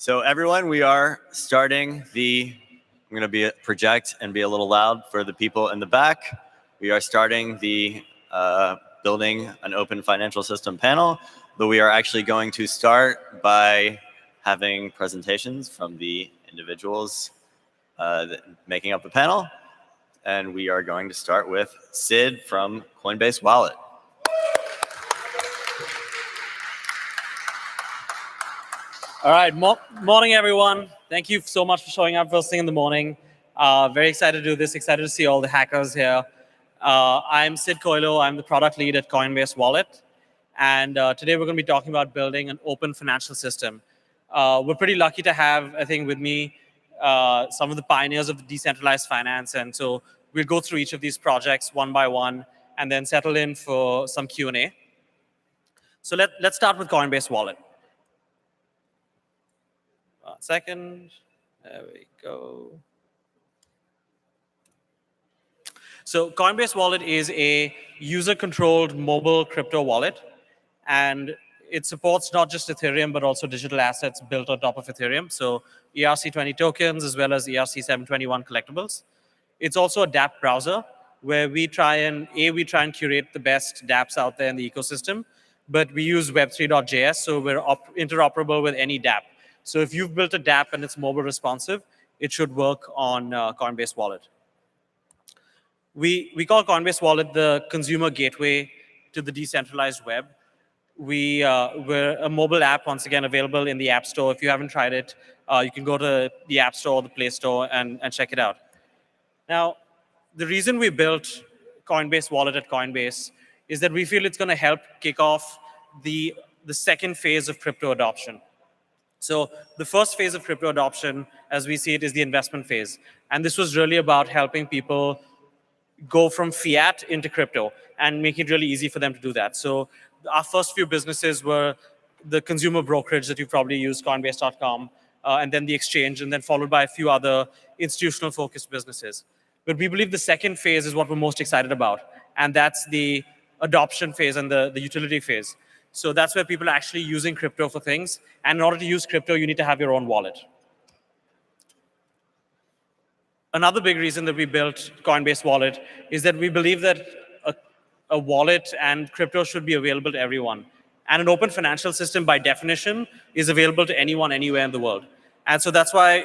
So everyone, we are starting I'm going to project and be a little loud for the people in the back. We are starting the building an open financial system panel, but we are actually going to start by having presentations from the individuals making up the panel. And we are going to start with Sid from Coinbase Wallet. All right, morning everyone. Thank you so much for showing up first thing in the morning. Very excited to do this, excited to see all the hackers here. I'm Sid Coilo, I'm the product lead at Coinbase Wallet. And today we're gonna be talking about building an open financial system. We're pretty lucky to have, I think with me, some of the pioneers of decentralized finance. And so we'll go through each of these projects one by one and then settle in for some Q&A. So let's start with Coinbase Wallet. 1 second. There we go. So Coinbase Wallet is a user-controlled mobile crypto wallet. And it supports not just Ethereum, but also digital assets built on top of Ethereum. So ERC20 tokens, as well as ERC721 collectibles. It's also a dApp browser, where we try and curate the best dApps out there in the ecosystem. But we use Web3.js, so we're interoperable with any dApp. So if you've built a dApp and it's mobile responsive, it should work on Coinbase Wallet. We call Coinbase Wallet the consumer gateway to the decentralized web. We're a mobile app, once again, available in the App Store. If you haven't tried it, you can go to the App Store or the Play Store and check it out. Now, the reason we built Coinbase Wallet at Coinbase is that we feel it's going to help kick off the second phase of crypto adoption. So the first phase of crypto adoption, as we see it, is the investment phase. And this was really about helping people go from fiat into crypto and make it really easy for them to do that. So our first few businesses were the consumer brokerage that you probably used, Coinbase.com, and then the exchange, and then followed by a few other institutional focused businesses. But we believe the second phase is what we're most excited about. And that's the adoption phase and the utility phase. So that's where people are actually using crypto for things. And in order to use crypto, you need to have your own wallet. Another big reason that we built Coinbase Wallet is that we believe that a wallet and crypto should be available to everyone. And an open financial system, by definition, is available to anyone, anywhere in the world. And so that's why,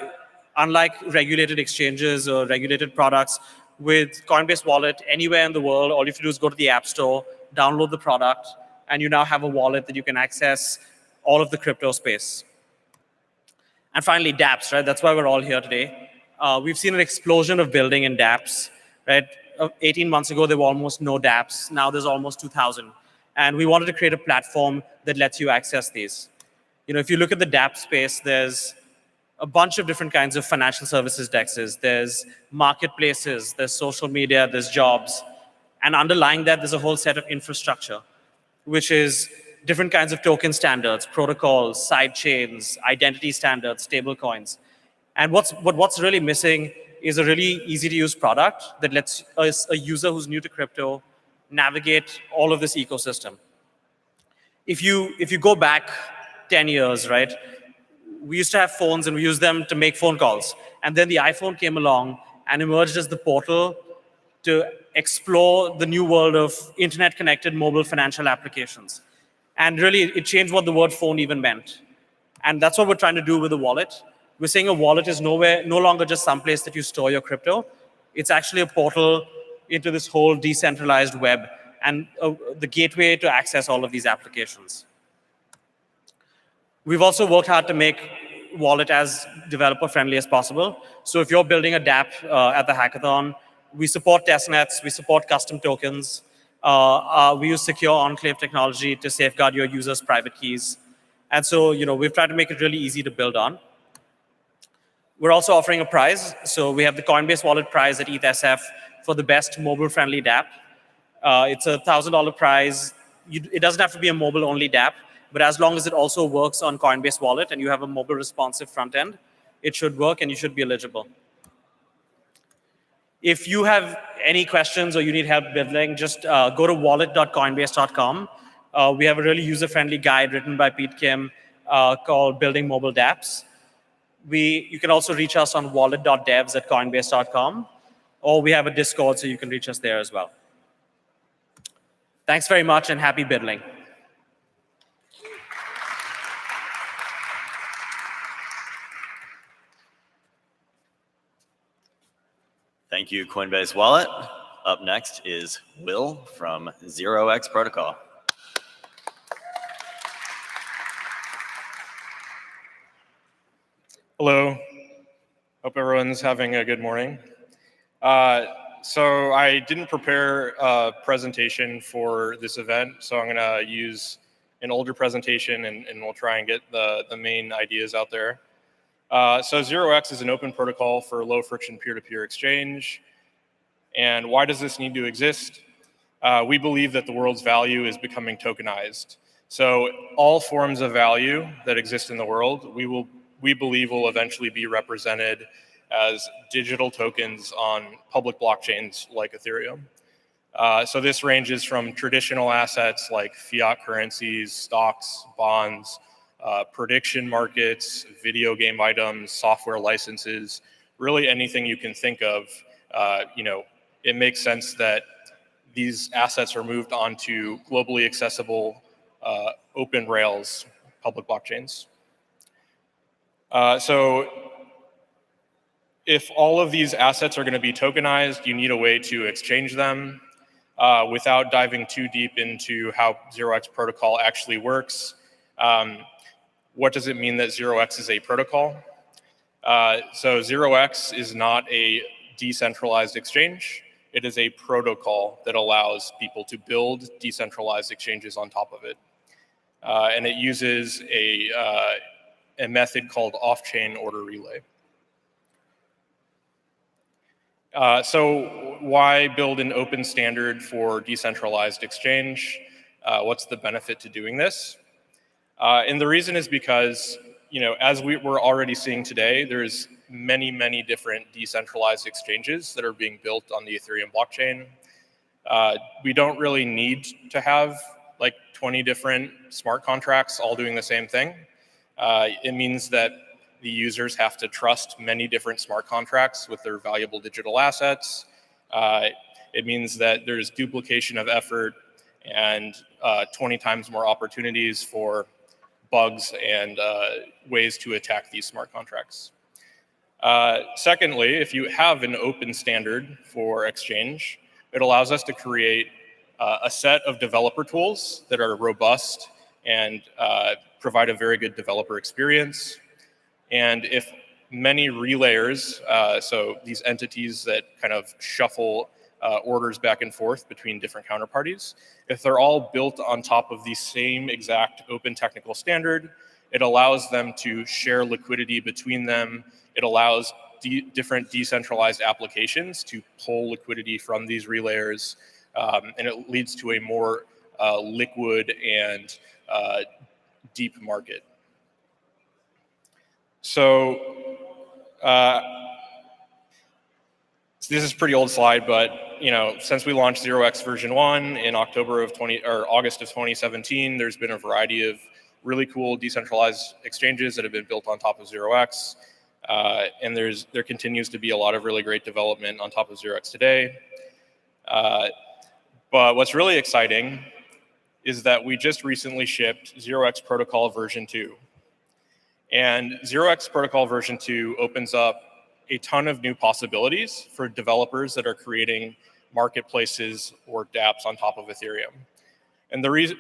unlike regulated exchanges or regulated products, with Coinbase Wallet, anywhere in the world, all you have to do is go to the App Store, download the product, and you now have a wallet that you can access all of the crypto space. And finally, dApps, right? That's why we're all here today. We've seen an explosion of building in dApps, right? 18 months ago, there were almost no dApps. Now there's almost 2,000. And we wanted to create a platform that lets you access these. You know, if you look at the dApp space, there's a bunch of different kinds of financial services dexes. There's marketplaces, there's social media, there's jobs. And underlying that, there's a whole set of infrastructure, which is different kinds of token standards, protocols, side chains, identity standards, stablecoins. And what's really missing is a really easy-to-use product that lets a user who's new to crypto navigate all of this ecosystem. If you go back 10 years, right, we used to have phones and we used them to make phone calls. And then the iPhone came along and emerged as the portal to explore the new world of internet-connected mobile financial applications. And really, it changed what the word phone even meant. And that's what we're trying to do with a wallet. We're saying a wallet is no longer just some place that you store your crypto. It's actually a portal into this whole decentralized web and the gateway to access all of these applications. We've also worked hard to make wallet as developer-friendly as possible. So if you're building a dApp at the Hackathon, we support testnets, we support custom tokens. We use secure enclave technology to safeguard your users' private keys. And so, we've tried to make it really easy to build on. We're also offering a prize. So we have the Coinbase Wallet prize at ETHSF for the best mobile-friendly dApp. It's a $1,000 prize. It doesn't have to be a mobile-only dApp, but as long as it also works on Coinbase Wallet and you have a mobile-responsive front end, it should work and you should be eligible. If you have any questions or you need help building, just go to wallet.coinbase.com. We have a really user-friendly guide written by Pete Kim called Building Mobile dApps. You can also reach us on wallet.devs@coinbase.com, or we have a Discord, so you can reach us there as well. Thanks very much, and happy biddling. Thank you, Coinbase Wallet. Up next is Will from 0x Protocol. Hello. Hope everyone's having a good morning. So I didn't prepare a presentation for this event, so I'm going to use an older presentation and we'll try and get the main ideas out there. So 0x is an open protocol for low friction peer-to-peer exchange. And why does this need to exist? We believe that the world's value is becoming tokenized. So all forms of value that exist in the world, we believe will eventually be represented as digital tokens on public blockchains like Ethereum. So this ranges from traditional assets like fiat currencies, stocks, bonds, prediction markets, video game items, software licenses, really anything you can think of. It makes sense that these assets are moved onto globally accessible open rails, public blockchains. So if all of these assets are going to be tokenized, you need a way to exchange them. Without diving too deep into how 0x protocol actually works, what does it mean that 0x is a protocol? So 0x is not a decentralized exchange. It is a protocol that allows people to build decentralized exchanges on top of it. And it uses a method called off-chain order relay. So why build an open standard for decentralized exchange? What's the benefit to doing this? And the reason is because, as we're already seeing today, there's many different decentralized exchanges that are being built on the Ethereum blockchain. We don't really need to have like 20 different smart contracts all doing the same thing. It means that the users have to trust many different smart contracts with their valuable digital assets. It means that there's duplication of effort and 20 times more opportunities for bugs and ways to attack these smart contracts. Secondly, if you have an open standard for exchange, it allows us to create a set of developer tools that are robust and provide a very good developer experience. And if many relayers, so these entities that kind of shuffle orders back and forth between different counterparties, if they're all built on top of the same exact open technical standard, it allows them to share liquidity between them. It allows different decentralized applications to pull liquidity from these relayers, and it leads to a more liquid and deep market. So this is a pretty old slide, but since we launched 0x version 1 in August of 2017, there's been a variety of really cool decentralized exchanges that have been built on top of 0x, and there continues to be a lot of really great development on top of 0x today. But what's really exciting is that we just recently shipped 0x protocol version 2. And 0x protocol version 2 opens up a ton of new possibilities for developers that are creating marketplaces or dApps on top of Ethereum. And the reason,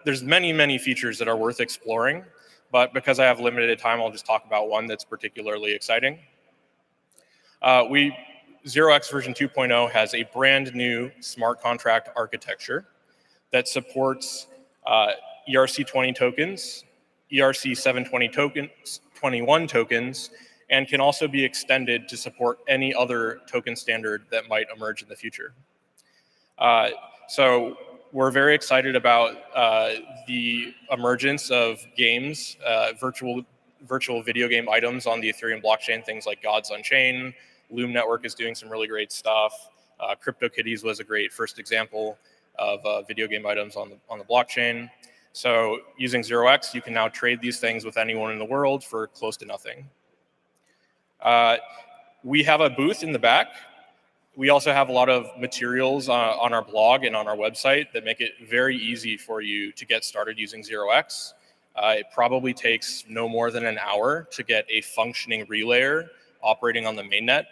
there's many features that are worth exploring, but because I have limited time, I'll just talk about one that's particularly exciting. 0x version 2.0 has a brand new smart contract architecture that supports ERC20 tokens, ERC 721 tokens, and can also be extended to support any other token standard that might emerge in the future. So we're very excited about the emergence of games, virtual video game items on the Ethereum blockchain, things like Gods Unchained. Loom Network is doing some really great stuff. CryptoKitties was a great first example of video game items on the blockchain. So using 0x, you can now trade these things with anyone in the world for close to nothing. We have a booth in the back. We also have a lot of materials on our blog and on our website that make it very easy for you to get started using 0x. It probably takes no more than an hour to get a functioning relayer operating on the mainnet,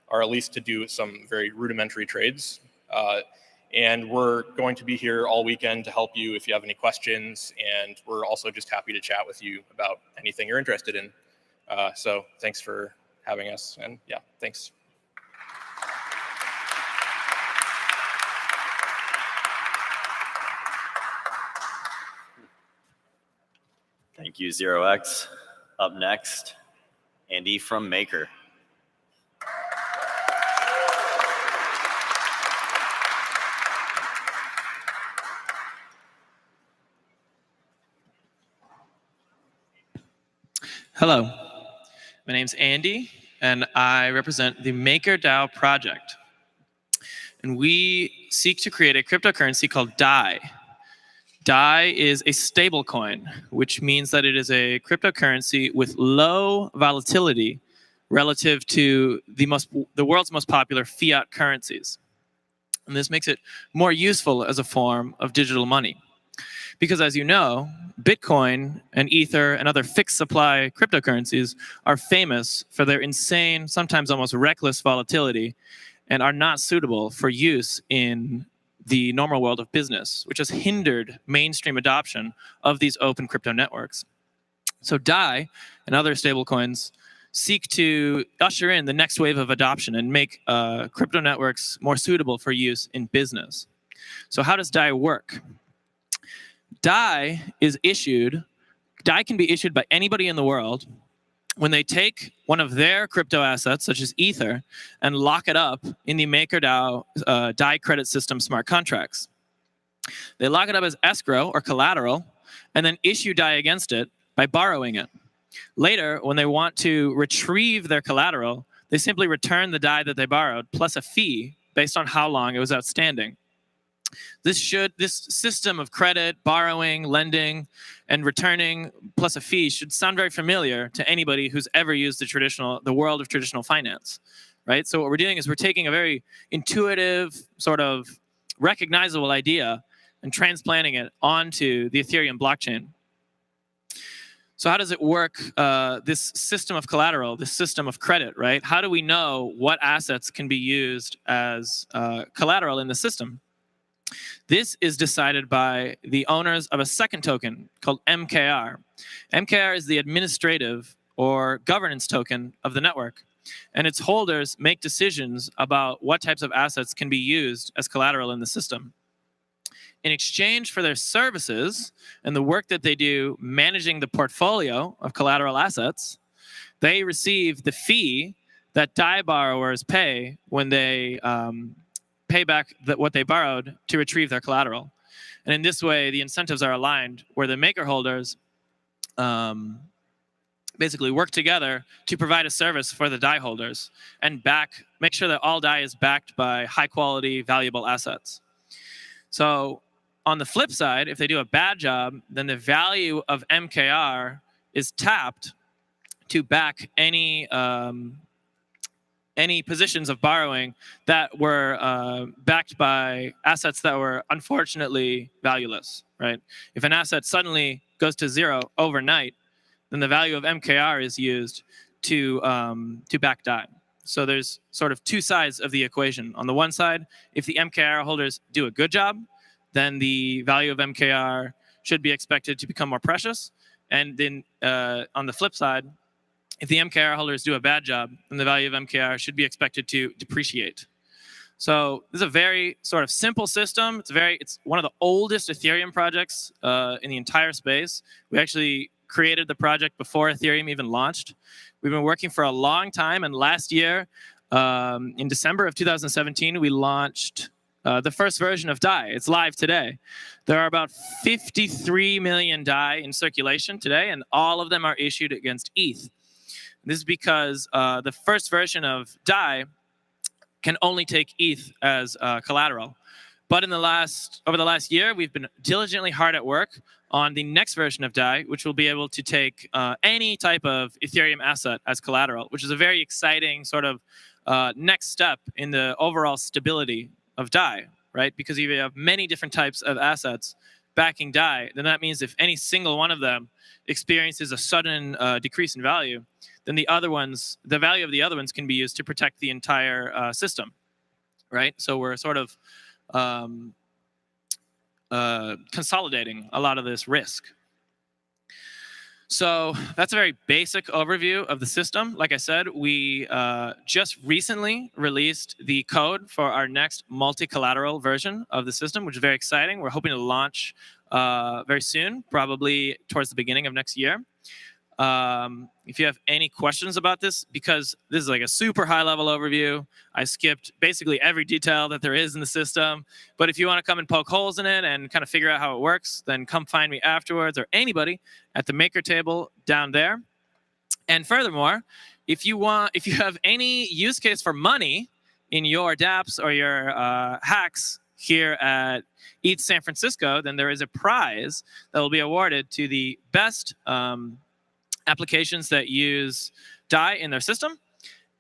or at least to do some very rudimentary trades. And we're going to be here all weekend to help you if you have any questions. And we're also just happy to chat with you about anything you're interested in. So thanks for having us. And yeah, thanks. Thank you, 0x. Up next, Andy from Maker. Hello, my name's Andy, and I represent the MakerDAO project. And we seek to create a cryptocurrency called Dai. Dai is a stablecoin, which means that it is a cryptocurrency with low volatility relative to the world's most popular fiat currencies. And this makes it more useful as a form of digital money. Because as you know, Bitcoin and Ether and other fixed supply cryptocurrencies are famous for their insane, sometimes almost reckless volatility, and are not suitable for use in the normal world of business, which has hindered mainstream adoption of these open crypto networks. So Dai and other stablecoins seek to usher in the next wave of adoption and make crypto networks more suitable for use in business. So how does Dai work? Dai can be issued by anybody in the world when they take one of their crypto assets, such as Ether, and lock it up in the MakerDAO Dai credit system smart contracts. They lock it up as escrow or collateral, and then issue Dai against it by borrowing it. Later, when they want to retrieve their collateral, they simply return the Dai that they borrowed, plus a fee based on how long it was outstanding. This system of credit, borrowing, lending, and returning plus a fee should sound very familiar to anybody who's ever used the world of traditional finance, right? So what we're doing is we're taking a very intuitive, sort of recognizable idea and transplanting it onto the Ethereum blockchain. So how does it work, this system of collateral, this system of credit, right? How do we know what assets can be used as collateral in the system? This is decided by the owners of a second token called MKR. MKR is the administrative or governance token of the network, and its holders make decisions about what types of assets can be used as collateral in the system. In exchange for their services and the work that they do managing the portfolio of collateral assets, they receive the fee that Dai borrowers pay when they pay back what they borrowed to retrieve their collateral. And in this way, the incentives are aligned where the maker holders basically work together to provide a service for the Dai holders and make sure that all Dai is backed by high quality, valuable assets. So on the flip side, if they do a bad job, then the value of MKR is tapped to back any positions of borrowing that were backed by assets that were unfortunately valueless, right? If an asset suddenly goes to zero overnight, then the value of MKR is used to back Dai. So there's sort of two sides of the equation. On the one side, if the MKR holders do a good job, then the value of MKR should be expected to become more precious. And then on the flip side, if the MKR holders do a bad job, then the value of MKR should be expected to depreciate. So this is a very sort of simple system. It's one of the oldest Ethereum projects in the entire space. We actually created the project before Ethereum even launched. We've been working for a long time, and last year, in December of 2017, we launched the first version of Dai. It's live today. There are about 53 million Dai in circulation today, and all of them are issued against ETH. This is because the first version of Dai can only take ETH as collateral. But over the last year, we've been diligently hard at work on the next version of DAI, which will be able to take any type of Ethereum asset as collateral, which is a very exciting sort of next step in the overall stability of DAI, right? Because if you have many different types of assets backing DAI, then that means if any single one of them experiences a sudden decrease in value, then the value of the other ones can be used to protect the entire system, right? So we're sort of consolidating a lot of this risk. So that's a very basic overview of the system. Like I said, we just recently released the code for our next multi-collateral version of the system, which is very exciting. We're hoping to launch very soon, probably towards the beginning of next year. If you have any questions about this, because this is like a super high level overview, I skipped basically every detail that there is in the system. But if you want to come and poke holes in it and kind of figure out how it works, then come find me afterwards, or anybody at the maker table down there. And furthermore, if you have any use case for money in your dApps or your hacks here at ETH San Francisco, then there is a prize that will be awarded to the best applications that use DAI in their system.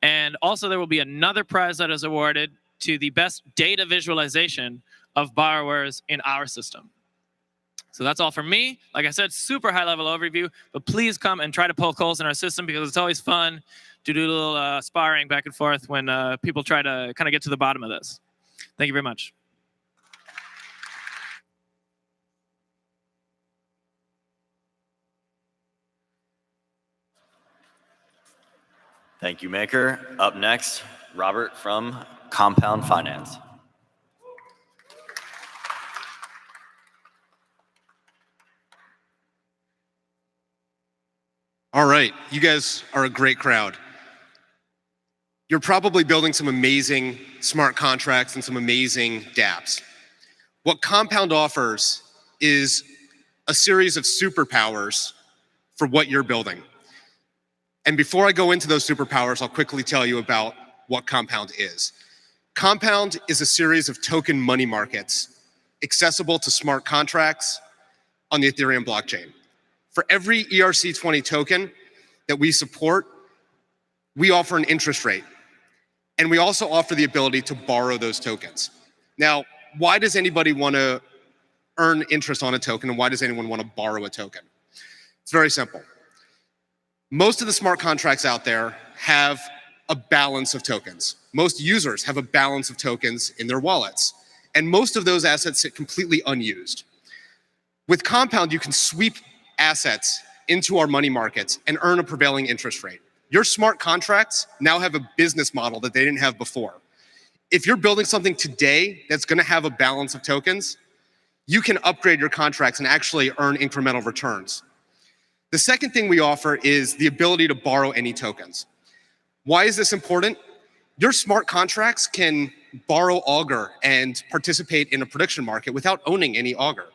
And also there will be another prize that is awarded to the best data visualization of borrowers in our system. So that's all from me. Like I said, super high level overview, but please come and try to poke holes in our system, because it's always fun to do a little sparring back and forth when people try to kind of get to the bottom of this. Thank you very much. Thank you, Maker. Up next, Robert from Compound Finance. All right, you guys are a great crowd. You're probably building some amazing smart contracts and some amazing dApps. What Compound offers is a series of superpowers for what you're building. And before I go into those superpowers, I'll quickly tell you about what Compound is. Compound is a series of token money markets accessible to smart contracts on the Ethereum blockchain. For every ERC20 token that we support, we offer an interest rate. And we also offer the ability to borrow those tokens. Now, why does anybody want to earn interest on a token, and why does anyone want to borrow a token? It's very simple. Most of the smart contracts out there have a balance of tokens. Most users have a balance of tokens in their wallets. And most of those assets sit completely unused. With Compound, you can sweep assets into our money markets and earn a prevailing interest rate. Your smart contracts now have a business model that they didn't have before. If you're building something today that's going to have a balance of tokens, you can upgrade your contracts and actually earn incremental returns. The second thing we offer is the ability to borrow any tokens. Why is this important? Your smart contracts can borrow Augur and participate in a prediction market without owning any Augur.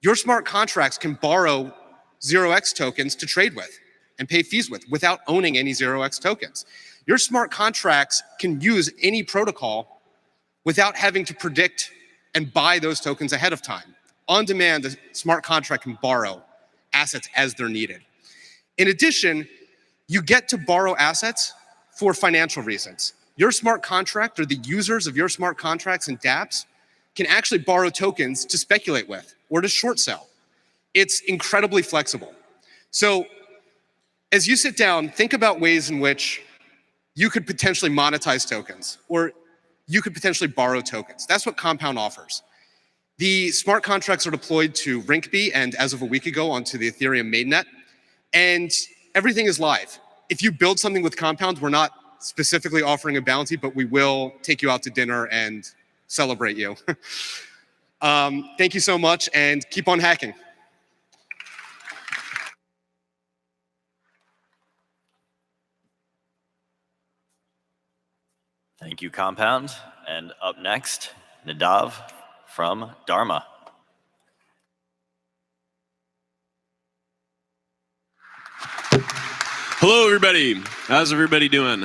Your smart contracts can borrow 0x tokens to trade with and pay fees with without owning any 0x tokens. Your smart contracts can use any protocol without having to predict and buy those tokens ahead of time. On demand, a smart contract can borrow assets as they're needed. In addition, you get to borrow assets for financial reasons. Your smart contract, or the users of your smart contracts and dApps, can actually borrow tokens to speculate with or to short sell. It's incredibly flexible. So as you sit down, think about ways in which you could potentially monetize tokens, or you could potentially borrow tokens. That's what Compound offers. The smart contracts are deployed to Rinkeby and, as of a week ago, onto the Ethereum mainnet. And everything is live. If you build something with Compound, we're not specifically offering a bounty, but we will take you out to dinner and celebrate you. Thank you so much, and keep on hacking. Thank you, Compound. And up next, Nadav from Dharma. Hello, everybody. How's everybody doing?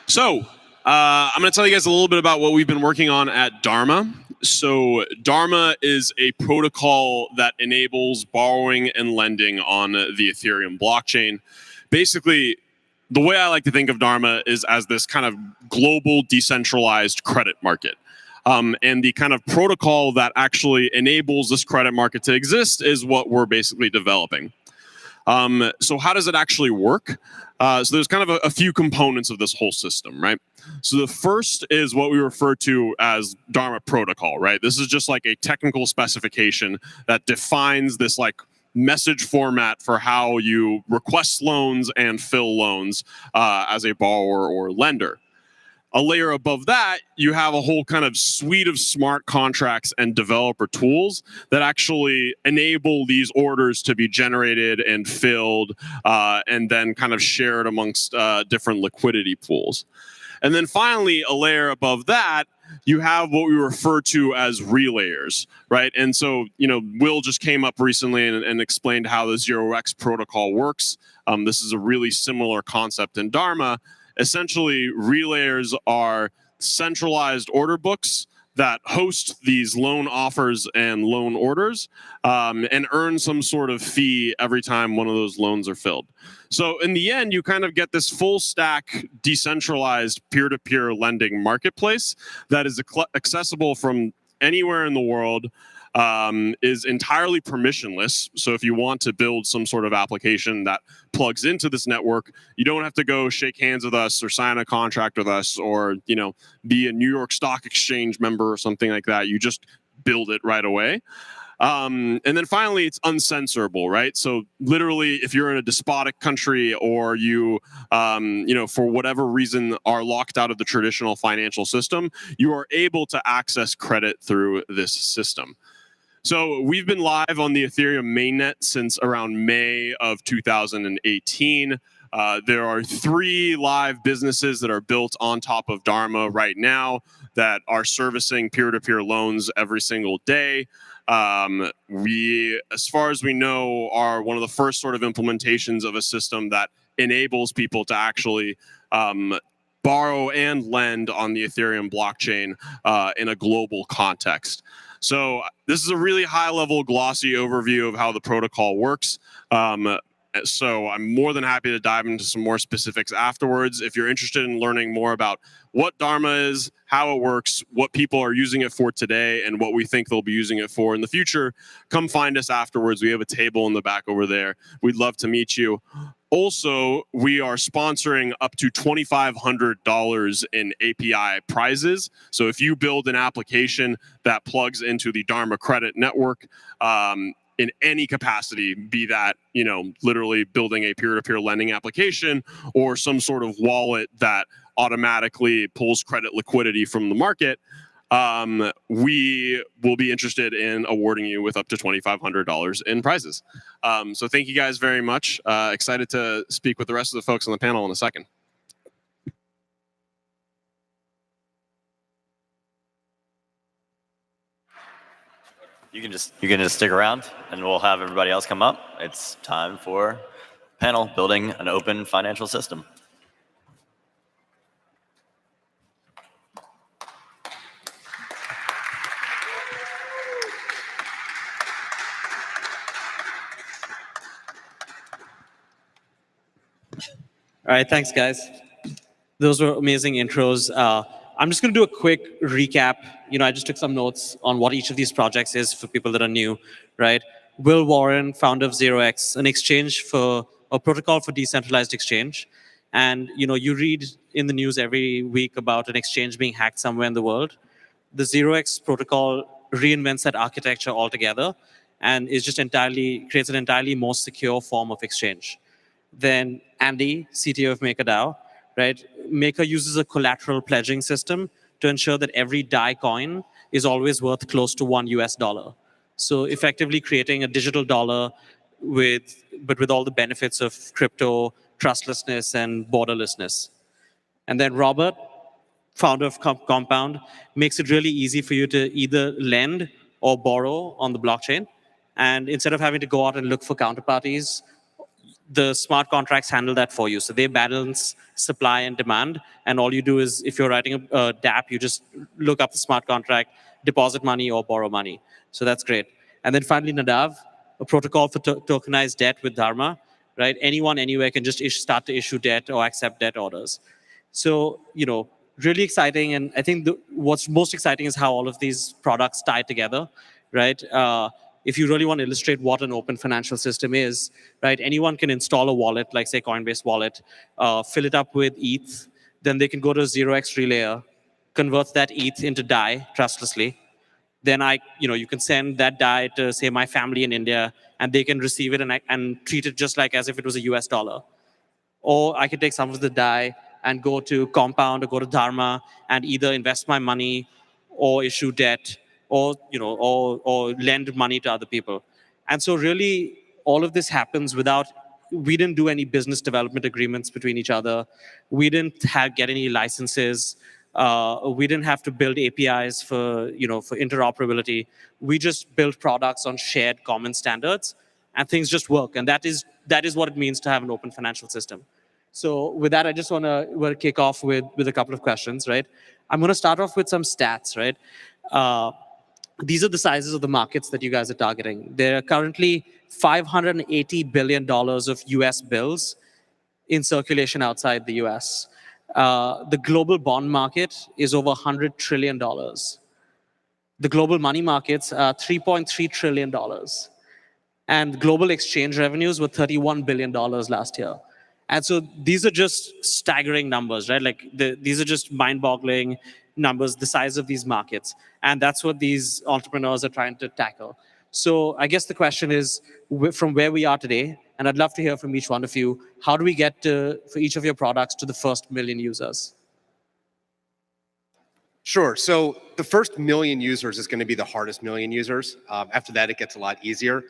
So, I'm going to tell you guys a little bit about what we've been working on at Dharma. So Dharma is a protocol that enables borrowing and lending on the Ethereum blockchain. Basically, the way I like to think of Dharma is as this kind of global decentralized credit market. And the kind of protocol that actually enables this credit market to exist is what we're basically developing. So how does it actually work? So there's kind of a few components of this whole system, right? So the first is what we refer to as Dharma protocol, right? This is just like a technical specification that defines this like message format for how you request loans and fill loans as a borrower or lender. A layer above that, you have a whole kind of suite of smart contracts and developer tools that actually enable these orders to be generated and filled and then kind of shared amongst different liquidity pools. And then finally, a layer above that, you have what we refer to as relayers, right? And so, Will just came up recently and explained how the 0x protocol works. This is a really similar concept in Dharma. Essentially, relayers are centralized order books that host these loan offers and loan orders and earn some sort of fee every time one of those loans are filled. So in the end, you kind of get this full stack decentralized peer-to-peer lending marketplace that is accessible from anywhere in the world, is entirely permissionless. So if you want to build some sort of application that plugs into this network, you don't have to go shake hands with us or sign a contract with us or, be a New York Stock Exchange member or something like that. You just build it right away. And then finally, it's uncensorable, right? So literally, if you're in a despotic country or you, for whatever reason are locked out of the traditional financial system, you are able to access credit through this system. So we've been live on the Ethereum mainnet since around May of 2018. There are 3 live businesses that are built on top of Dharma right now that are servicing peer-to-peer loans every single day. We, as far as we know, are one of the first sort of implementations of a system that enables people to actually borrow and lend on the Ethereum blockchain in a global context. So this is a really high-level, glossy overview of how the protocol works. So I'm more than happy to dive into some more specifics afterwards. If you're interested in learning more about what Dharma is, how it works, what people are using it for today, and what we think they'll be using it for in the future, come find us afterwards. We have a table in the back over there. We'd love to meet you. Also, we are sponsoring up to $2,500 in API prizes. So if you build an application that plugs into the Dharma credit network, in any capacity, be that, literally building a peer-to-peer lending application or some sort of wallet that automatically pulls credit liquidity from the market, we will be interested in awarding you with up to $2,500 in prizes. So thank you guys very much. Excited to speak with the rest of the folks on the panel in a second. You can just stick around and we'll have everybody else come up. It's time for panel building an open financial system. All right, thanks, guys. Those were amazing intros. I'm just going to do a quick recap. I just took some notes on what each of these projects is for people that are new, right? Will Warren, founder of 0x, an exchange for a protocol for decentralized exchange. And you read in the news every week about an exchange being hacked somewhere in the world. The 0x protocol reinvents that architecture altogether and is just creates an entirely more secure form of exchange. Then Andy, CTO of MakerDAO, right? Maker uses a collateral pledging system to ensure that every DAI coin is always worth close to $1. So effectively creating a digital dollar but with all the benefits of crypto, trustlessness, and borderlessness. And then Robert, founder of Compound, makes it really easy for you to either lend or borrow on the blockchain. And instead of having to go out and look for counterparties, the smart contracts handle that for you. So they balance supply and demand. And all you do is, if you're writing a dApp, you just look up the smart contract, deposit money or borrow money. So that's great. And then finally, Nadav, a protocol for tokenized debt with Dharma, right? Anyone, anywhere can just start to issue debt or accept debt orders. So, really exciting. And I think what's most exciting is how all of these products tie together, right? If you really want to illustrate what an open financial system is, right? Anyone can install a wallet, like say Coinbase wallet, fill it up with ETH, then they can go to a 0x relayer, convert that ETH into DAI trustlessly. Then you can send that DAI to say my family in India, and they can receive it and treat it just like as if it was a US dollar. Or I can take some of the DAI and go to Compound or go to Dharma and either invest my money or issue debt or lend money to other people. And so really all of this happens we didn't do any business development agreements between each other. We didn't get any licenses. We didn't have to build APIs for interoperability. We just built products on shared common standards, and things just work. And that is what it means to have an open financial system. So with that, I just want to kick off with a couple of questions, right? I'm going to start off with some stats, right? These are the sizes of the markets that you guys are targeting. There are currently $580 billion of US bills in circulation outside the US. The global bond market is over $100 trillion. The global money markets are $3.3 trillion. And global exchange revenues were $31 billion last year. And so these are just staggering numbers, right? Like these are just mind-boggling numbers, the size of these markets. And that's what these entrepreneurs are trying to tackle. So I guess the question is, from where we are today, and I'd love to hear from each one of you, how do we get for each of your products to the first million users? Sure. So the first million users is going to be the hardest million users. After that, it gets a lot easier.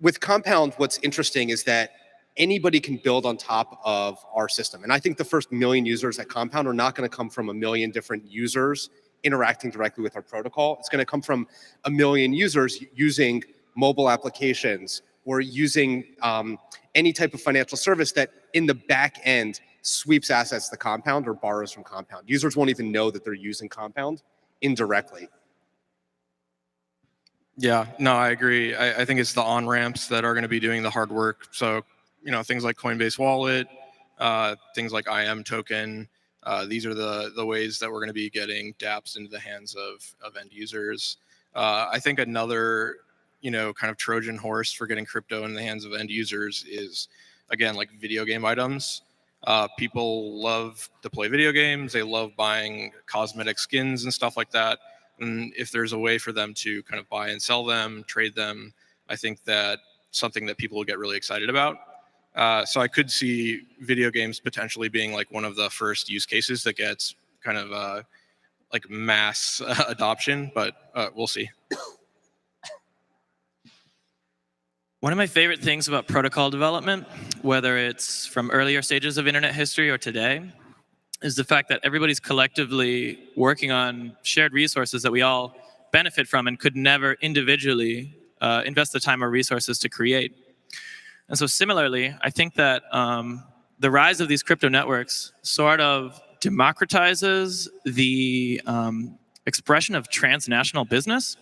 With Compound, what's interesting is that anybody can build on top of our system. And I think the first million users at Compound are not going to come from a million different users interacting directly with our protocol. It's going to come from a million users using mobile applications or using any type of financial service that in the back end sweeps assets to Compound or borrows from Compound. Users won't even know that they're using Compound indirectly. Yeah, no, I agree. I think it's the on-ramps that are going to be doing the hard work. So, things like Coinbase Wallet, things like IM token, these are the ways that we're going to be getting dApps into the hands of end users. I think another, kind of Trojan horse for getting crypto in the hands of end users is, again, like video game items. People love to play video games. They love buying cosmetic skins and stuff like that. And if there's a way for them to kind of buy and sell them, trade them, I think that something that people will get really excited about. So I could see video games potentially being like one of the first use cases that gets kind of like mass adoption, but we'll see. One of my favorite things about protocol development, whether it's from earlier stages of internet history or today, is the fact that everybody's collectively working on shared resources that we all benefit from and could never individually invest the time or resources to create. And so similarly, I think that the rise of these crypto networks sort of democratizes the expression of transnational business.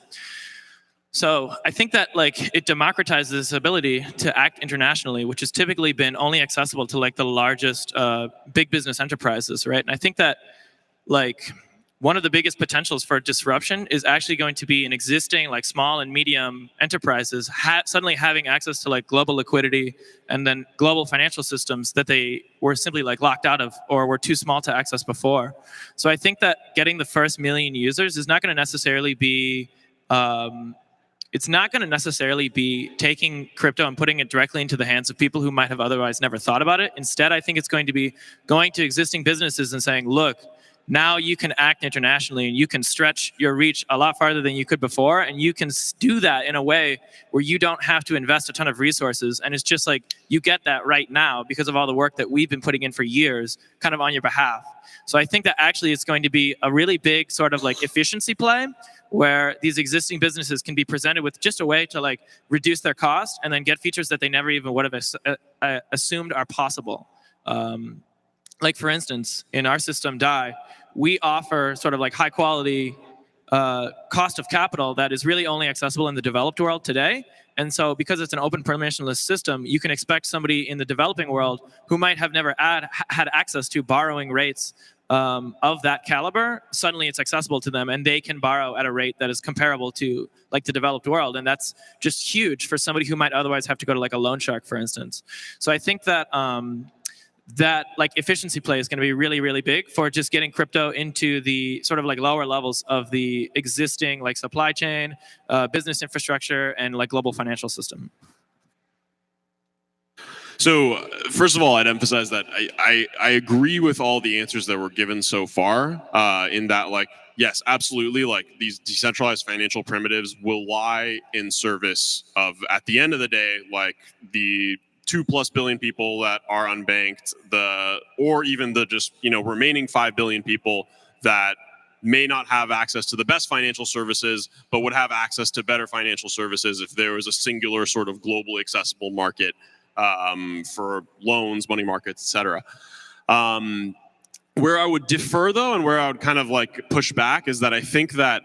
So I think that it democratizes this ability to act internationally, which has typically been only accessible to the largest big business enterprises, right? And I think that one of the biggest potentials for disruption is actually going to be in existing small and medium enterprises suddenly having access to global liquidity and then global financial systems that they were simply locked out of or were too small to access before. So I think that getting the first million users is not going to necessarily be it's not going to necessarily be taking crypto and putting it directly into the hands of people who might have otherwise never thought about it. Instead, I think it's going to be going to existing businesses and saying, look, now you can act internationally and you can stretch your reach a lot farther than you could before. And you can do that in a way where you don't have to invest a ton of resources. And it's just like you get that right now because of all the work that we've been putting in for years kind of on your behalf. So I think that actually it's going to be a really big sort of like efficiency play where these existing businesses can be presented with just a way to like reduce their cost and then get features that they never even would have assumed are possible. Like for instance, in our system DAI, we offer sort of like high quality cost of capital that is really only accessible in the developed world today. And so because it's an open permissionless system, you can expect somebody in the developing world who might have never had access to borrowing rates of that caliber, suddenly it's accessible to them and they can borrow at a rate that is comparable to like the developed world. And that's just huge for somebody who might otherwise have to go to like a loan shark, for instance. So I think that that like efficiency play is going to be really, really big for just getting crypto into the sort of like lower levels of the existing like supply chain, business infrastructure, and like global financial system. So first of all, I'd emphasize that I agree with all the answers that were given so far in that, like, yes, absolutely, like these decentralized financial primitives will lie in service of, at the end of the day, like the 2+ billion people that are unbanked, or even the just remaining 5 billion people that may not have access to the best financial services, but would have access to better financial services if there was a singular sort of globally accessible market for loans, money markets, etc. Where I would differ though, and where I would kind of like push back, is that I think that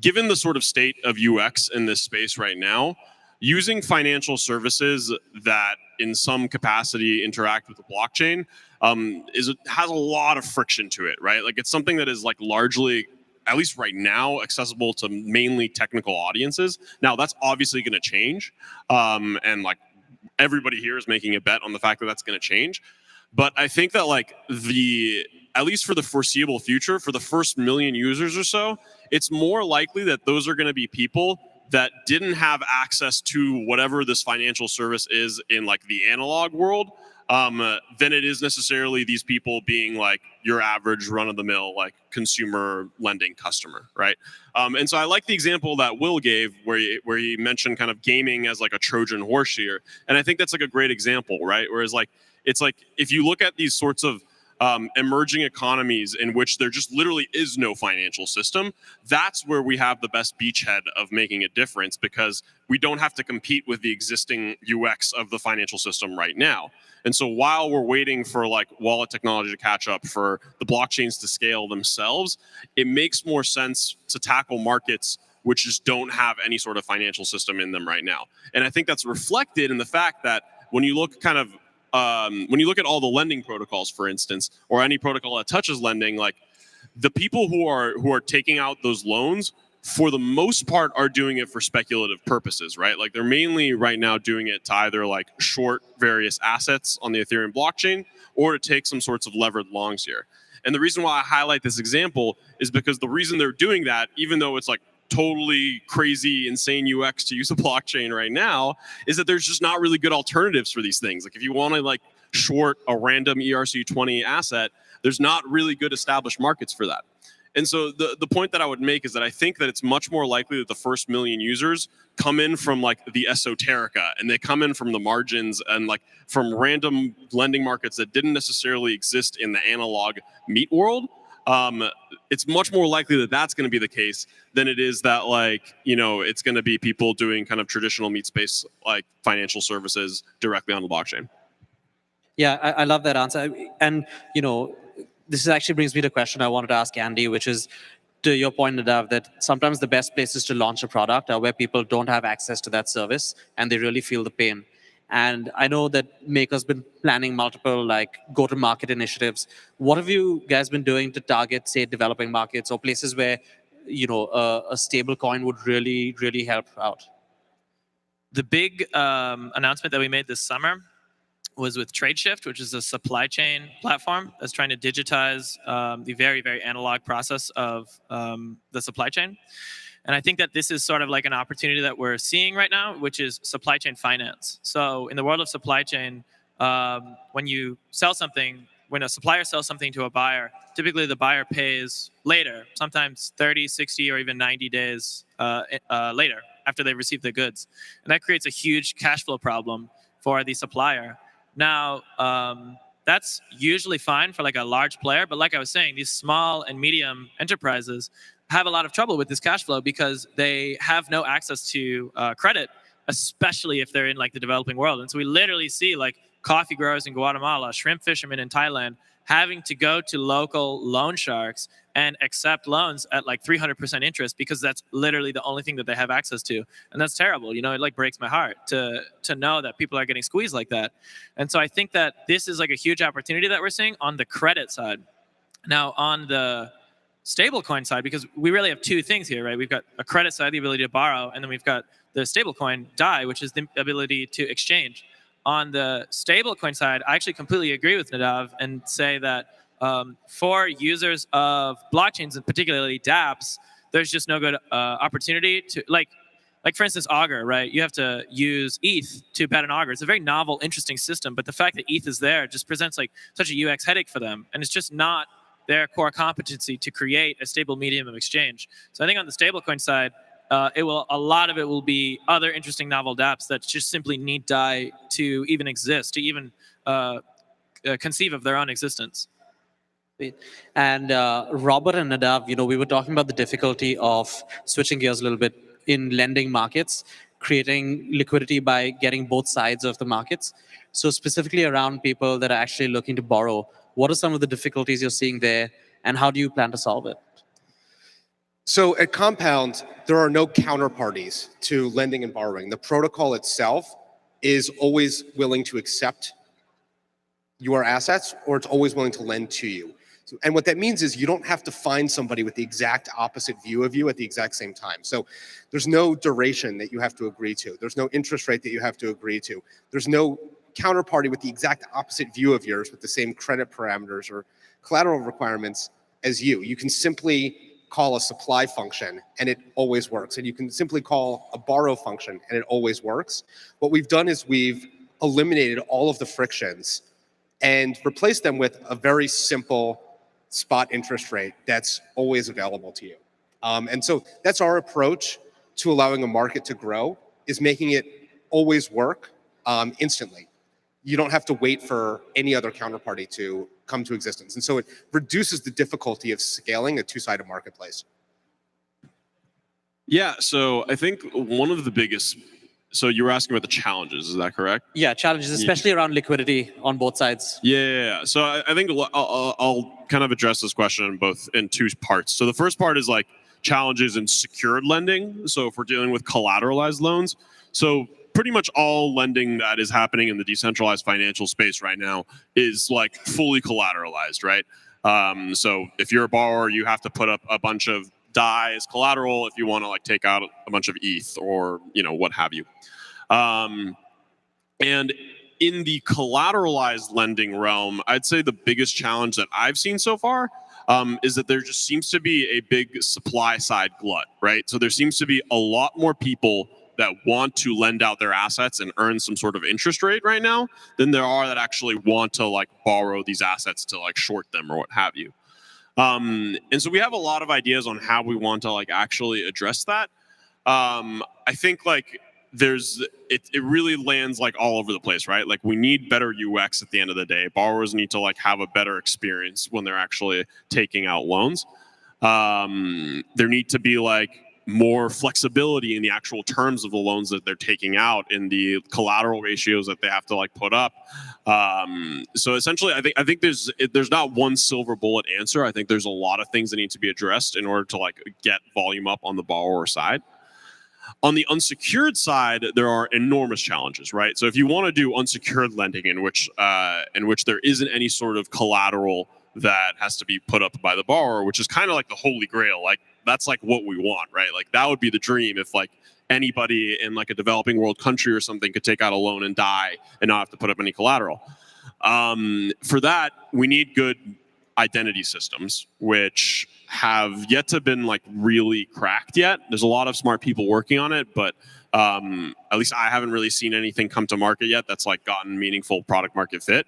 given the sort of state of UX in this space right now, using financial services that in some capacity interact with the blockchain has a lot of friction to it, right? Like it's something that is like largely, at least right now, accessible to mainly technical audiences. Now that's obviously going to change, and like everybody here is making a bet on the fact that that's going to change. But I think that like at least for the foreseeable future, for the first million users or so, it's more likely that those are going to be people that didn't have access to whatever this financial service is in like the analog world, than it is necessarily these people being like your average run-of-the-mill like consumer lending customer, right? And so I like the example that Will gave where he mentioned kind of gaming as like a Trojan horse here, and I think that's like a great example, right? Whereas like it's like if you look at these sorts of emerging economies in which there just literally is no financial system, that's where we have the best beachhead of making a difference, because we don't have to compete with the existing UX of the financial system right now. And so while we're waiting for like wallet technology to catch up, for the blockchains to scale themselves, it makes more sense to tackle markets which just don't have any sort of financial system in them right now. And I think that's reflected in the fact that when you look kind of when you look at all the lending protocols, for instance, or any protocol that touches lending, like the people who are taking out those loans, for the most part, are doing it for speculative purposes, right? Like they're mainly right now doing it to either like short various assets on the Ethereum blockchain or to take some sorts of levered longs here. And the reason why I highlight this example is because the reason they're doing that, even though it's like totally crazy, insane UX to use a blockchain right now, is that there's just not really good alternatives for these things. Like if you want to like short a random ERC20 asset, there's not really good established markets for that. And so the point that I would make is that I think that it's much more likely that the first million users come in from like the esoterica, and they come in from the margins and like from random lending markets that didn't necessarily exist in the analog meat world. It's much more likely that that's going to be the case than it is that like, it's going to be people doing kind of traditional meat space like financial services directly on the blockchain. Yeah, I love that answer. And, this actually brings me to a question I wanted to ask Andy, which is to your point, Nadav, that sometimes the best places to launch a product are where people don't have access to that service and they really feel the pain. And I know that Maker's been planning multiple like go-to-market initiatives. What have you guys been doing to target, say, developing markets or places where, a stable coin would really, really help out? The big announcement that we made this summer was with TradeShift, which is a supply chain platform that's trying to digitize the very, very analog process of the supply chain. And I think that this is sort of like an opportunity that we're seeing right now, which is supply chain finance. So in the world of supply chain, when you sell something, when a supplier sells something to a buyer, typically the buyer pays later, sometimes 30, 60, or even 90 days later after they've received the goods. And that creates a huge cash flow problem for the supplier. Now, that's usually fine for like a large player, but like I was saying, these small and medium enterprises have a lot of trouble with this cash flow because they have no access to credit, especially if they're in like the developing world. And so we literally see like coffee growers in Guatemala, shrimp fishermen in Thailand having to go to local loan sharks and accept loans at like 300% interest because that's literally the only thing that they have access to. And that's terrible. You know, it like breaks my heart to know that people are getting squeezed like that. And so I think that this is like a huge opportunity that we're seeing on the credit side. Now on the stablecoin side, because we really have two things here, right? We've got a credit side, the ability to borrow, and then we've got the stablecoin DAI, which is the ability to exchange. On the stablecoin side, I actually completely agree with Nadav and say that for users of blockchains, and particularly dApps, there's just no good opportunity to, like for instance, Augur, right? You have to use ETH to bet an Augur. It's a very novel, interesting system, but the fact that ETH is there just presents like such a UX headache for them, and it's just not their core competency to create a stable medium of exchange. So I think on the stablecoin side, a lot of it will be other interesting novel dApps that just simply need DAI to even exist, to even conceive of their own existence. And Robert and Nadav, we were talking about the difficulty of switching gears a little bit in lending markets, creating liquidity by getting both sides of the markets. So specifically around people that are actually looking to borrow, what are some of the difficulties you're seeing there, and how do you plan to solve it? So at Compound, there are no counterparties to lending and borrowing. The protocol itself is always willing to accept your assets, or it's always willing to lend to you. And what that means is you don't have to find somebody with the exact opposite view of you at the exact same time. So there's no duration that you have to agree to. There's no interest rate that you have to agree to. There's no counterparty with the exact opposite view of yours with the same credit parameters or collateral requirements as you. You can simply call a supply function and it always works. And you can simply call a borrow function and it always works. What we've done is we've eliminated all of the frictions and replaced them with a very simple spot interest rate that's always available to you. And so that's our approach to allowing a market to grow, is making it always work instantly. You don't have to wait for any other counterparty to come to existence. And so it reduces the difficulty of scaling a two-sided marketplace. Yeah, so I think one of the biggest, so you were asking about the challenges, is that correct? Yeah, challenges, especially around liquidity on both sides. Yeah. So I think I'll kind of address this question in two parts. So the first part is like challenges in secured lending. So if we're dealing with collateralized loans, so pretty much all lending that is happening in the decentralized financial space right now is like fully collateralized, right? So if you're a borrower, you have to put up a bunch of DAI as collateral if you want to like take out a bunch of ETH or what have you. And in the collateralized lending realm, I'd say the biggest challenge that I've seen so far is that there just seems to be a big supply side glut, right? So there seems to be a lot more people that want to lend out their assets and earn some sort of interest rate right now than there are that actually want to like borrow these assets to like short them or what have you. And so we have a lot of ideas on how we want to like actually address that. I think like it really lands like all over the place, right? Like we need better UX at the end of the day. Borrowers need to like have a better experience when they're actually taking out loans. There need to be like more flexibility in the actual terms of the loans that they're taking out, in the collateral ratios that they have to like put up. So essentially, I think there's not one silver bullet answer. I think there's a lot of things that need to be addressed in order to like get volume up on the borrower side. On the unsecured side, there are enormous challenges, right? So if you want to do unsecured lending in which there isn't any sort of collateral that has to be put up by the borrower, which is kind of like the holy grail, like that's like what we want, right? Like that would be the dream if like anybody in like a developing world country or something could take out a loan and DAI and not have to put up any collateral. For that, we need good identity systems, which have yet to been like really cracked yet. There's a lot of smart people working on it, but at least I haven't really seen anything come to market yet that's like gotten meaningful product market fit.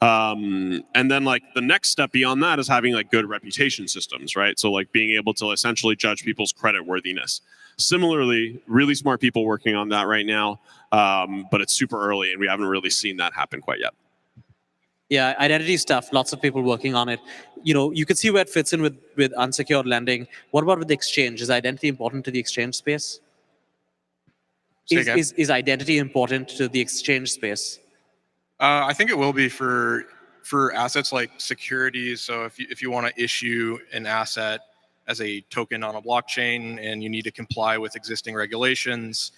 And then like the next step beyond that is having like good reputation systems, right? So like being able to essentially judge people's credit worthiness. Similarly, really smart people working on that right now, but it's super early and we haven't really seen that happen quite yet. Yeah, identity stuff, lots of people working on it. You can see where it fits in with unsecured lending. What about with the exchange? Is identity important to the exchange space? Say again? Is identity important to the exchange space? I think it will be for assets like securities. So if you want to issue an asset as a token on a blockchain and you need to comply with existing regulations,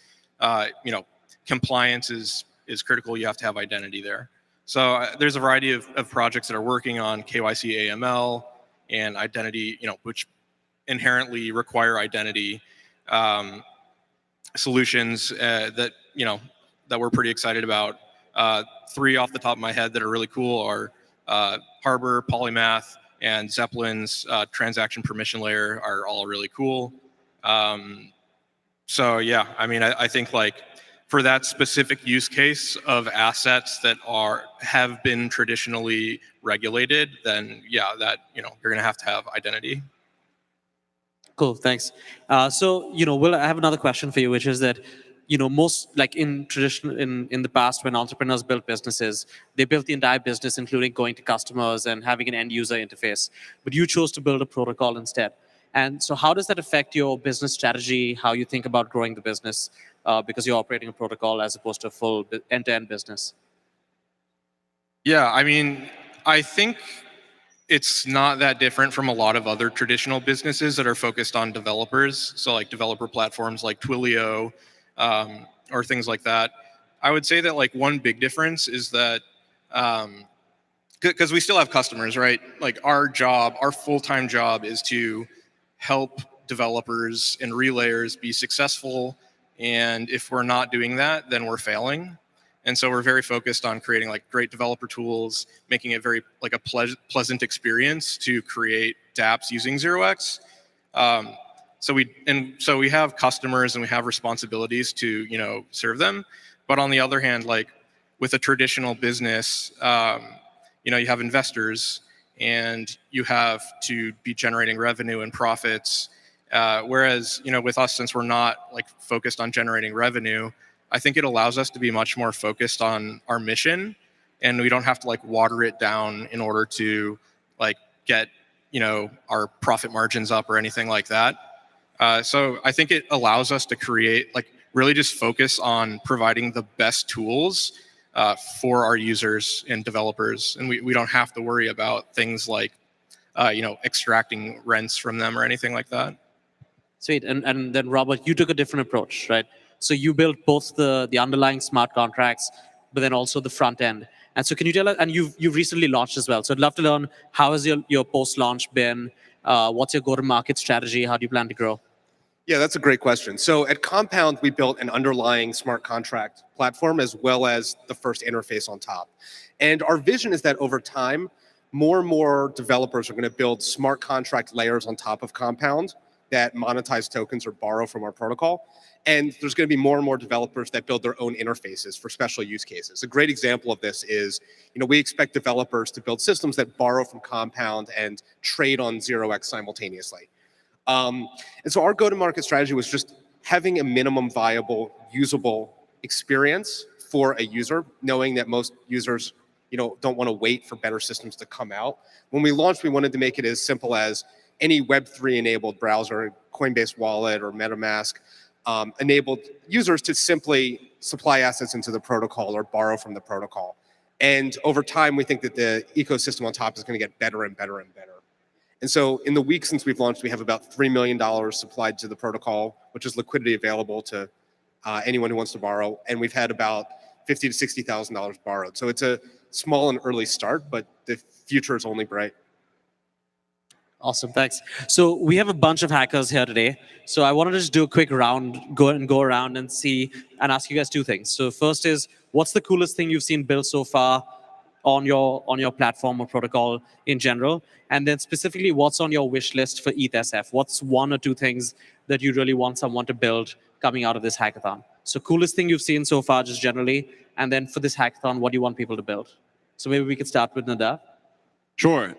compliance is critical. You have to have identity there. So there's a variety of projects that are working on KYC AML and identity, which inherently require identity solutions that we're pretty excited about. 3 off the top of my head that are really cool are Harbor, Polymath, and Zeppelin's transaction permission layer are all really cool. So yeah, I mean, I think like for that specific use case of assets that have been traditionally regulated, then yeah, that you're gonna have to have identity. Cool, thanks. So Will, I have another question for you, which is that most like in the past when entrepreneurs built businesses, they built the entire business, including going to customers and having an end user interface. But you chose to build a protocol instead. And so how does that affect your business strategy, how you think about growing the business, because you're operating a protocol as opposed to a full end-to-end business? Yeah, I mean, I think it's not that different from a lot of other traditional businesses that are focused on developers. So like developer platforms like Twilio or things like that. I would say that like one big difference is that because we still have customers, right? Like our full-time job is to help developers and relayers be successful. And if we're not doing that, then we're failing. And so we're very focused on creating like great developer tools, making it very like a pleasant experience to create dApps using 0x. So we have customers and we have responsibilities to serve them. But on the other hand, like with a traditional business, you have investors and you have to be generating revenue and profits. Whereas with us, since we're not like focused on generating revenue, I think it allows us to be much more focused on our mission, and we don't have to like water it down in order to like get our profit margins up or anything like that. So I think it allows us to create like really just focus on providing the best tools for our users and developers, and we don't have to worry about things like extracting rents from them or anything like that. Sweet. And then Robert, you took a different approach, right? So you built both the underlying smart contracts, but then also the front end. And so can you tell us, and you've recently launched as well. So I'd love to learn, how has your post-launch been? What's your go-to-market strategy? How do you plan to grow? Yeah, that's a great question. So at Compound, we built an underlying smart contract platform as well as the first interface on top. And our vision is that over time, more and more developers are going to build smart contract layers on top of Compound that monetize tokens or borrow from our protocol. And there's going to be more and more developers that build their own interfaces for special use cases. A great example of this is, we expect developers to build systems that borrow from Compound and trade on 0x simultaneously. And so our go-to-market strategy was just having a minimum viable, usable experience for a user, knowing that most users, don't want to wait for better systems to come out. When we launched, we wanted to make it as simple as any Web3 enabled browser, Coinbase wallet or MetaMask, enabled users to simply supply assets into the protocol or borrow from the protocol. And over time, we think that the ecosystem on top is going to get better and better and better. And so in the week since we've launched, we have about $3 million supplied to the protocol, which is liquidity available to anyone who wants to borrow. And we've had about $50,000 to $60,000 borrowed. So it's a small and early start, but the future is only bright. Awesome, thanks. So we have a bunch of hackers here today. So I wanted to just do a quick round, go around and ask you guys 2 things. So first is, what's the coolest thing you've seen built so far on your platform or protocol in general? And then specifically, what's on your wish list for ETHSF? What's 1 or 2 things that you really want someone to build coming out of this hackathon? So coolest thing you've seen so far, just generally, and then for this hackathon, what do you want people to build? So maybe we could start with Nadav. Sure.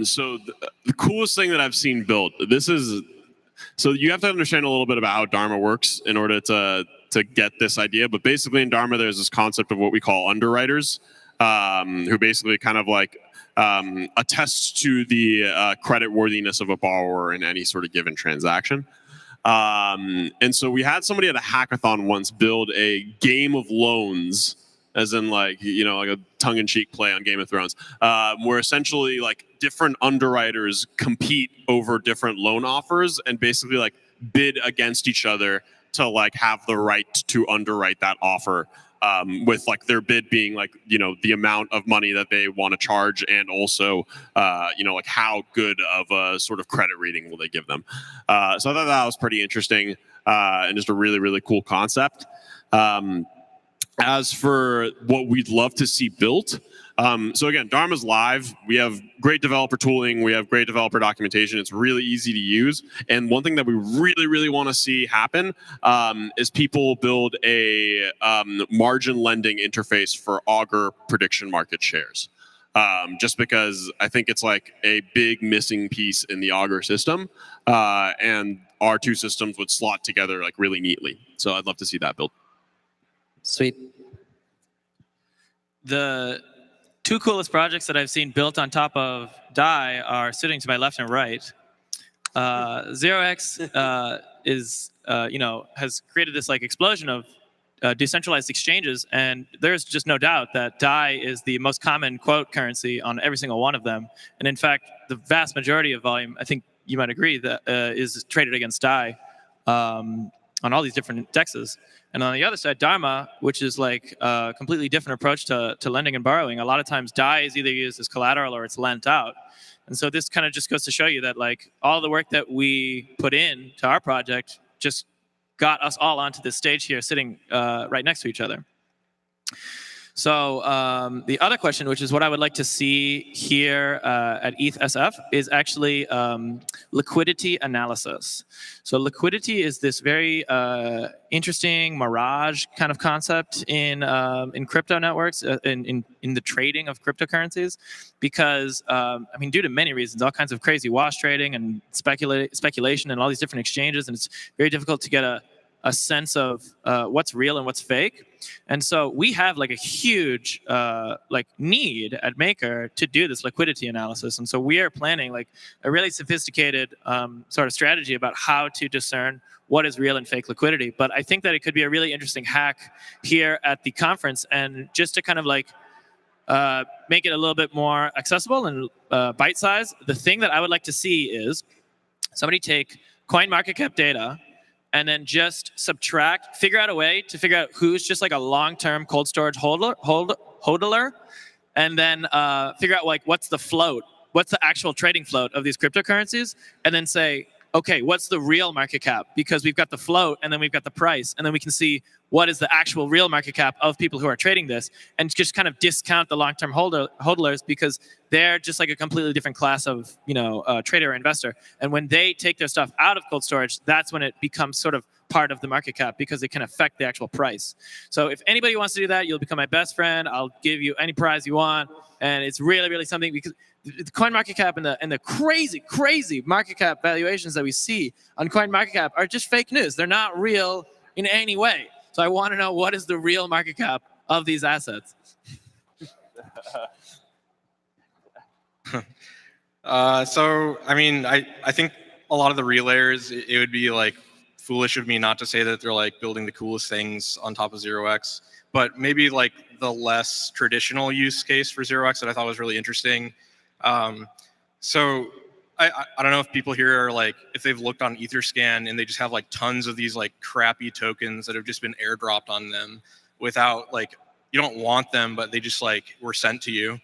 So the coolest thing that I've seen built, so you have to understand a little bit about how Dharma works in order to get this idea. But basically in Dharma, there's this concept of what we call underwriters, who basically kind of like attests to the credit worthiness of a borrower in any sort of given transaction. And so we had somebody at a hackathon once build a game of loans, as in like, like a tongue-in-cheek play on Game of Thrones, where essentially like different underwriters compete over different loan offers and basically like bid against each other to like have the right to underwrite that offer, with like their bid being like, the amount of money that they want to charge and also, like how good of a sort of credit rating will they give them. So I thought that was pretty interesting, and just a really, really cool concept. As for what we'd love to see built, so again, Dharma's live. We have great developer tooling. We have great developer documentation. It's really easy to use. And one thing that we really, really want to see happen is people build a margin lending interface for Augur prediction market shares. Just because I think it's like a big missing piece in the Augur system, and our two systems would slot together like really neatly. So I'd love to see that built. Sweet. The two coolest projects that I've seen built on top of Dai are sitting to my left and right. 0x is, has created this like explosion of decentralized exchanges, and there's just no doubt that Dai is the most common quote currency on every single one of them. And in fact, the vast majority of volume, I think you might agree, that is traded against Dai on all these different dexes. And on the other side, Dharma, which is like a completely different approach to lending and borrowing. A lot of times, Dai is either used as collateral or it's lent out. And so this kind of just goes to show you that like all the work that we put in to our project just got us all onto this stage here, sitting right next to each other. So the other question, which is what I would like to see here at ETHSF, is actually liquidity analysis. So liquidity is this very interesting mirage kind of concept in crypto networks, in the trading of cryptocurrencies, because due to many reasons, all kinds of crazy wash trading and speculation and all these different exchanges, and it's very difficult to get a sense of what's real and what's fake. And so we have like a huge need at Maker to do this liquidity analysis. And so we are planning like a really sophisticated sort of strategy about how to discern what is real and fake liquidity. But I think that it could be a really interesting hack here at the conference, and just to kind of like make it a little bit more accessible and bite size. The thing that I would like to see is somebody take CoinMarketCap data and then just figure out a way to figure out who's just like a long-term cold storage hodler, and then figure out like what's the float, what's the actual trading float of these cryptocurrencies, and then say, okay, what's the real market cap? Because we've got the float and then we've got the price, and then we can see what is the actual real market cap of people who are trading this, and just kind of discount the long-term hodlers because they're just like a completely different class of trader or investor. And when they take their stuff out of cold storage, that's when it becomes sort of part of the market cap, because it can affect the actual price. So if anybody wants to do that, you'll become my best friend. I'll give you any prize you want, and it's really, really something, because the CoinMarketCap and the crazy market cap valuations that we see on CoinMarketCap are just fake news. They're not real in any way. So I want to know, what is the real market cap of these assets? I think a lot of the relayers, it would be like foolish of me not to say that they're like building the coolest things on top of 0x, but maybe like the less traditional use case for 0x that I thought was really interesting. So I don't know if people here are like, if they've looked on Etherscan and they just have like tons of these like crappy tokens that have just been airdropped on them without like, you don't want them, but they just like were sent to you.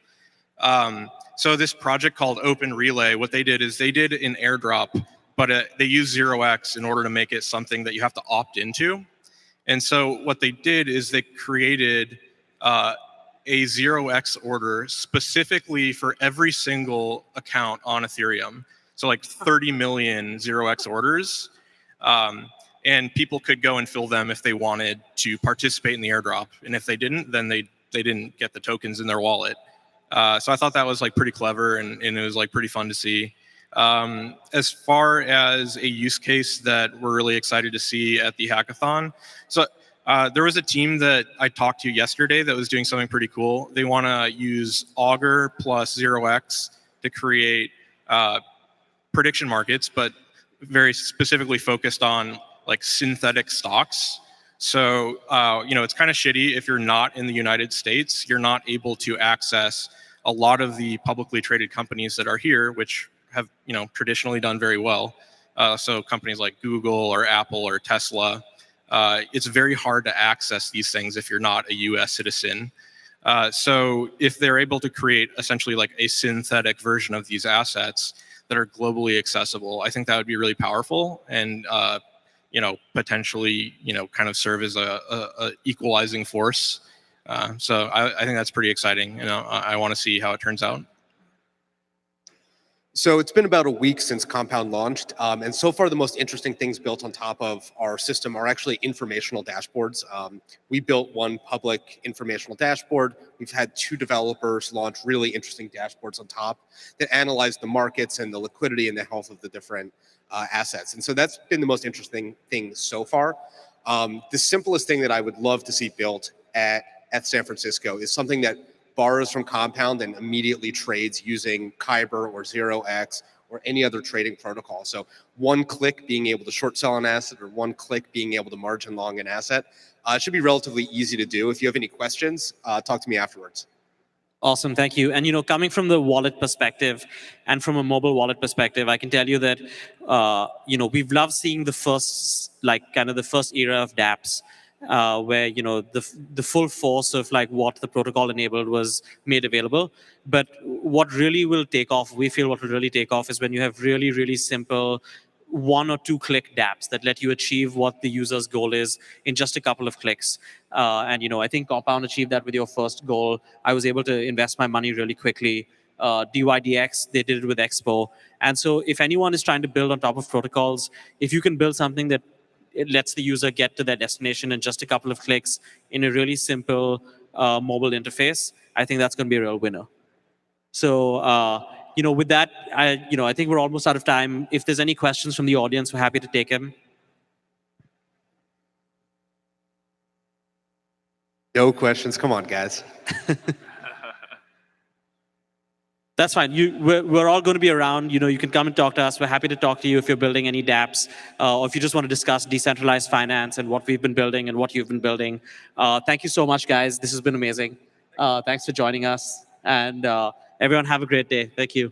So this project called Open Relay, what they did is they did an airdrop, but they used 0x in order to make it something that you have to opt into. And so what they did is they created a 0x order specifically for every single account on Ethereum. So like 30 million 0x orders. And people could go and fill them if they wanted to participate in the airdrop. And if they didn't, then they didn't get the tokens in their wallet. So I thought that was like pretty clever, and it was like pretty fun to see. As far as a use case that we're really excited to see at the hackathon, so there was a team that I talked to yesterday that was doing something pretty cool. They want to use Augur plus 0x to create prediction markets, but very specifically focused on like synthetic stocks. So it's kind of shitty if you're not in the United States, you're not able to access a lot of the publicly traded companies that are here, which have traditionally done very well. So companies like Google or Apple or Tesla, it's very hard to access these things if you're not a U.S. citizen. So if they're able to create essentially like a synthetic version of these assets that are globally accessible, I think that would be really powerful and potentially kind of serve as a equalizing force. So I think that's pretty exciting. I want to see how it turns out. So it's been about a week since Compound launched, and so far the most interesting things built on top of our system are actually informational dashboards. We built one public informational dashboard. We've had 2 developers launch really interesting dashboards on top that analyze the markets and the liquidity and the health of the different assets. And so that's been the most interesting thing so far. The simplest thing that I would love to see built at San Francisco is something that borrows from Compound and immediately trades using Kyber or 0x or any other trading protocol. So one click being able to short sell an asset or one click being able to margin long an asset. It should be relatively easy to do. If you have any questions, talk to me afterwards. Awesome, thank you. And coming from the wallet perspective and from a mobile wallet perspective, I can tell you that we've loved seeing the first era of dApps, where the full force of like what the protocol enabled was made available. But what really will take off, we feel what will really take off, is when you have really, really simple 1 or 2 click dApps that let you achieve what the user's goal is in just a couple of clicks. And I think Compound achieved that with your first goal. I was able to invest my money really quickly. DYDX, they did it with Expo. And so if anyone is trying to build on top of protocols, if you can build something that it lets the user get to their destination in just a couple of clicks in a really simple mobile interface, I think that's going to be a real winner. So, with that, I think we're almost out of time. If there's any questions from the audience, we're happy to take them. No questions. Come on, guys. That's fine. We're all going to be around. You can come and talk to us. We're happy to talk to you if you're building any dApps, or if you just want to discuss decentralized finance and what we've been building and what you've been building. Thank you so much, guys. This has been amazing. Thanks for joining us. And everyone have a great day. Thank you.